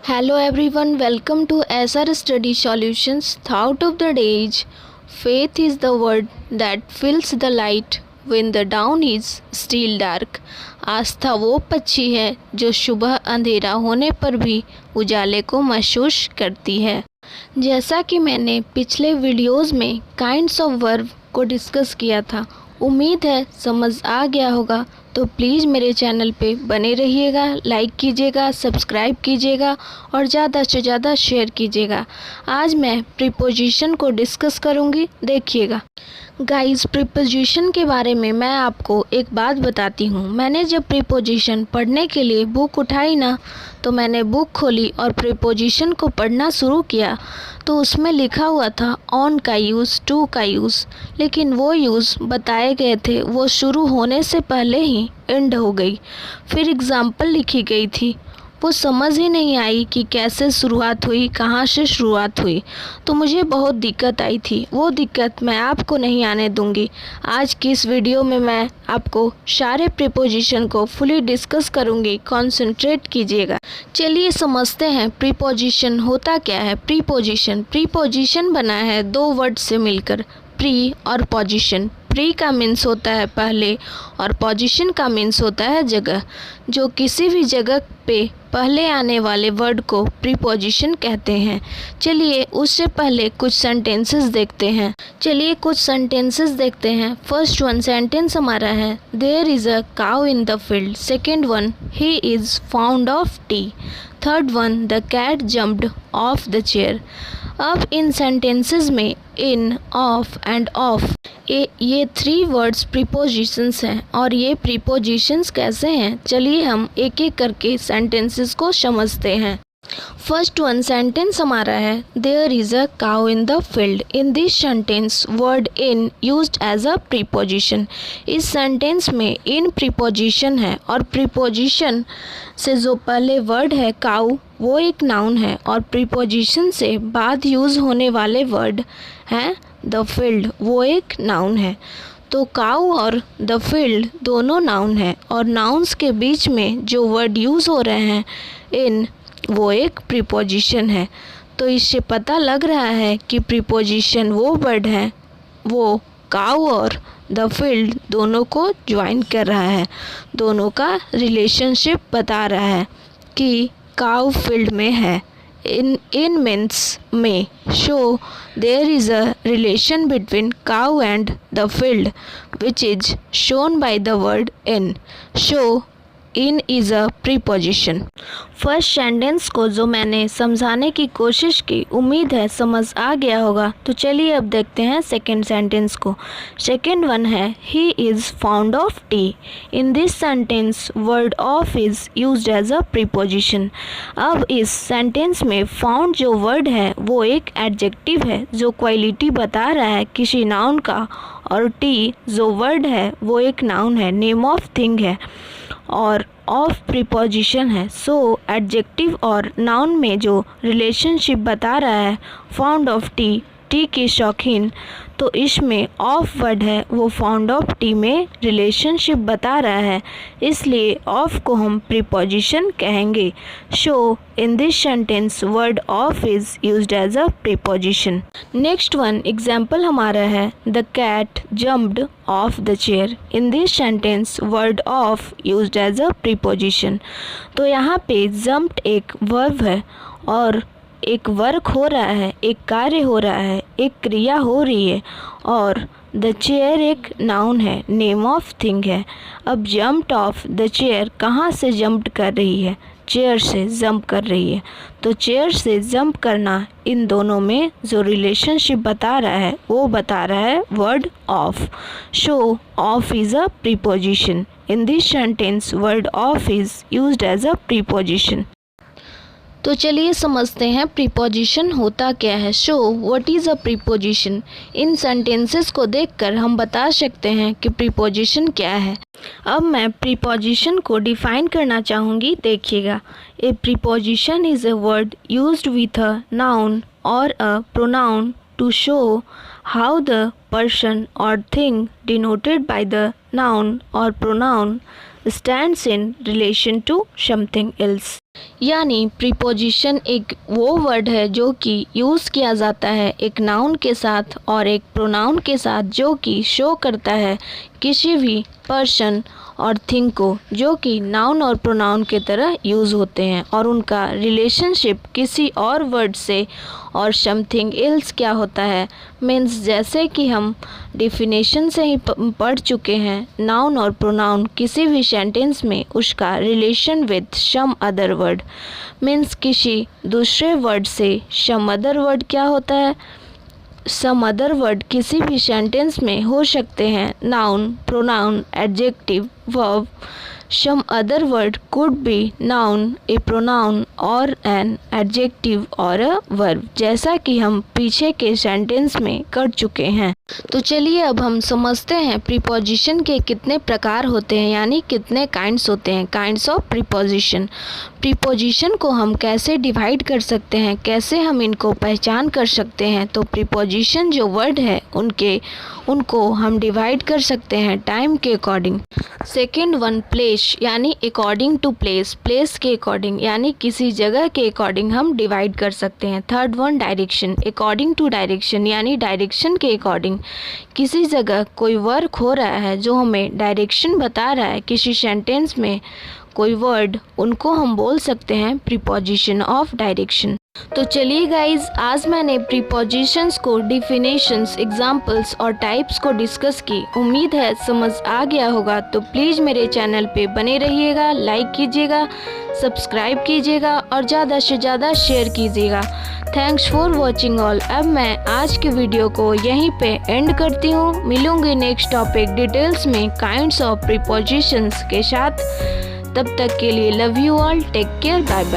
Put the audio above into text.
Hello everyone, welcome to SR Study Solutions. Thought of the day is faith is the word that fills the light when the dawn is still dark. आस्था वो पक्षी है जो सुबह अंधेरा होने पर भी उजाले को महसूस करती है। जैसा कि मैंने पिछले वीडियोस में काइंड्स ऑफ वर्ब को डिस्कस किया था, उम्मीद है समझ आ गया होगा। तो प्लीज़ मेरे चैनल पे बने रहिएगा, लाइक कीजिएगा, सब्सक्राइब कीजिएगा और ज़्यादा से ज़्यादा शेयर कीजिएगा। आज मैं प्रीपोजिशन को डिस्कस करूँगी, देखिएगा। गाइस, प्रीपोजिशन के बारे में मैं आपको एक बात बताती हूँ। मैंने जब प्रीपोजिशन पढ़ने के लिए बुक उठाई ना, तो मैंने बुक खोली और प्रीपोजिशन को पढ़ना शुरू किया, तो उसमें लिखा हुआ था ऑन का यूज़, टू का यूज़, लेकिन वो यूज़ बताए गए थे वो शुरू होने से पहले ही एंड हो गई। फिर एग्ज़ाम्पल लिखी गई थी, वो समझ ही नहीं आई कि कैसे शुरुआत हुई, कहाँ से शुरुआत हुई। तो मुझे बहुत दिक्कत आई थी। वो दिक्कत मैं आपको नहीं आने दूंगी। आज की इस वीडियो में मैं आपको सारे प्रीपोजिशन को फुली डिस्कस करूंगी, कॉन्सेंट्रेट कीजिएगा। चलिए समझते हैं प्रीपोजिशन होता क्या है। प्रीपोजिशन बना है दो वर्ड से मिलकर, प्री और पोजिशन। प्री का मीन्स होता है पहले और पोजीशन का मीन्स होता है जगह। जो किसी भी जगह पे पहले आने वाले वर्ड को प्रीपोजिशन कहते हैं। चलिए उससे पहले कुछ सेंटेंसेस देखते हैं। फर्स्ट वन सेंटेंस हमारा है, there is a cow in the field. Second one, he is found of tea. Third one, the cat jumped off the chair. अब इन सेंटेंसेस में इन, ऑफ एंड ऑफ ये three words prepositions हैं। और ये prepositions कैसे हैं, चलिए हम एक एक करके सेंटेंसेस को समझते हैं। फर्स्ट वन सेंटेंस हमारा है, there is a cow in the field. In this sentence word in used as a preposition. इस सेंटेंस में इन प्रीपोजिशन है और प्रीपोजिशन से जो पहले वर्ड है काउ, वो एक नाउन है और प्रीपोजिशन से बाद यूज़ होने वाले वर्ड हैं द फील्ड, वो एक नाउन है। तो काउ और द फील्ड दोनों नाउन है और नाउन्स के बीच में जो वर्ड यूज़ हो रहे हैं इन, वो एक प्रीपोजिशन है। तो इससे पता लग रहा है कि प्रीपोजिशन वो वर्ड है, वो काउ और द फील्ड दोनों को ज्वाइन कर रहा है, दोनों का रिलेशनशिप बता रहा है कि काउ फील्ड में है। इन मीन्स में show there is a relation between cow and the field which is shown by the word in. So in is a preposition. First sentence को जो मैंने समझाने की कोशिश की, उम्मीद है समझ आ गया होगा। तो चलिए अब देखते हैं सेकेंड सेंटेंस को। सेकेंड वन है, he is found of tea. In this sentence word of is used as a preposition. अब इस सेंटेंस में फाउंड जो वर्ड है वो एक एडजेक्टिव है जो क्वालिटी बता रहा है किसी नाउन का, और टी जो वर्ड है वो एक नाउन है, नेम ऑफ थिंग है, और ऑफ प्रीपोजिशन है। सो एडजेक्टिव और नाउन में जो रिलेशनशिप बता रहा है फाउंड ऑफ टी, टी के शौकीन, तो इसमें ऑफ वर्ड है वो फाउंड ऑफ टी में रिलेशनशिप बता रहा है, इसलिए ऑफ को हम प्रीपोजिशन कहेंगे। So in this sentence word of is used as a preposition. Next one example हमारा है, the cat jumped off the chair. In this sentence word off used as a preposition. तो यहाँ पे jumped एक verb है और एक work हो रहा है, एक कार्य हो रहा है, एक क्रिया हो रही है, और द चेयर एक नाउन है, नेम ऑफ थिंग है। अब जम्प्ड ऑफ द चेयर कहाँ से जम्प्ड कर रही है, चेयर से जंप कर रही है। तो चेयर से जंप करना, इन दोनों में जो रिलेशनशिप बता रहा है वो बता रहा है word off. So off is a preposition. In this sentence word of is used as a preposition. तो चलिए समझते हैं प्रीपोजिशन होता क्या है। So what is a preposition. इन सेंटेंसेस को देखकर हम बता सकते हैं कि प्रीपोजिशन क्या है। अब मैं प्रीपोजिशन को डिफाइन करना चाहूँगी, देखिएगा। A preposition is a word used with a noun or a pronoun to show how the person or thing denoted by the noun or pronoun stands in relation to something else. यानी preposition एक वो word है जो कि use किया जाता है एक नाउन के साथ और एक प्रोनाउन के साथ, जो कि शो करता है किसी भी पर्सन और थिंग को, जो कि नाउन और प्रोनाउन के तरह यूज़ होते हैं, और उनका रिलेशनशिप किसी और वर्ड से और समथिंग एल्स क्या होता है। मीन्स जैसे कि हम डिफिनेशन से ही पढ़ चुके हैं, नाउन और प्रोनाउन किसी भी सेंटेंस में उसका relation with some other word, means किसी दूसरे वर्ड से सम अदर वर्ड क्या होता है। सम अदर वर्ड किसी भी सेंटेंस में हो सकते हैं noun, pronoun, adjective, verb. Some other word could be noun, a pronoun or an adjective or a verb, जैसा कि हम पीछे के सेंटेंस में कर चुके हैं। तो चलिए अब हम समझते हैं प्रीपोजिशन के कितने प्रकार होते हैं, यानी कितने काइंड्स होते हैं, काइंड्स ऑफ प्रीपोजिशन। प्रीपोजिशन को हम कैसे डिवाइड कर सकते हैं, कैसे हम इनको पहचान कर सकते हैं। तो प्रीपोजिशन जो वर्ड है उनको हम डिवाइड कर सकते हैं टाइम के अकॉर्डिंग। सेकेंड वन प्लेस, यानी अकॉर्डिंग टू प्लेस, प्लेस के अकॉर्डिंग यानी किसी जगह के अकॉर्डिंग हम डिवाइड कर सकते हैं। Third one direction, according to direction यानी डायरेक्शन के अकॉर्डिंग किसी जगह कोई वर्क हो रहा है जो हमें डायरेक्शन बता रहा है किसी सेंटेंस में कोई वर्ड, उनको हम बोल सकते हैं प्रीपोजिशन ऑफ डायरेक्शन। तो चलिए गाइज, आज मैंने प्रीपोजिशंस को डिफिनेशंस, एग्जाम्पल्स और टाइप्स को डिस्कस की। उम्मीद है समझ आ गया होगा। तो प्लीज़ मेरे चैनल पे बने रहिएगा, लाइक कीजिएगा, सब्सक्राइब कीजिएगा और ज़्यादा से ज़्यादा शेयर कीजिएगा। Thanks for watching all. अब मैं आज के वीडियो को यहीं पे एंड करती हूँ। मिलूँगी नेक्स्ट टॉपिक डिटेल्स में काइंड्स ऑफ प्रीपोजिशंस के साथ। तब तक के लिए love you all, take care, bye bye.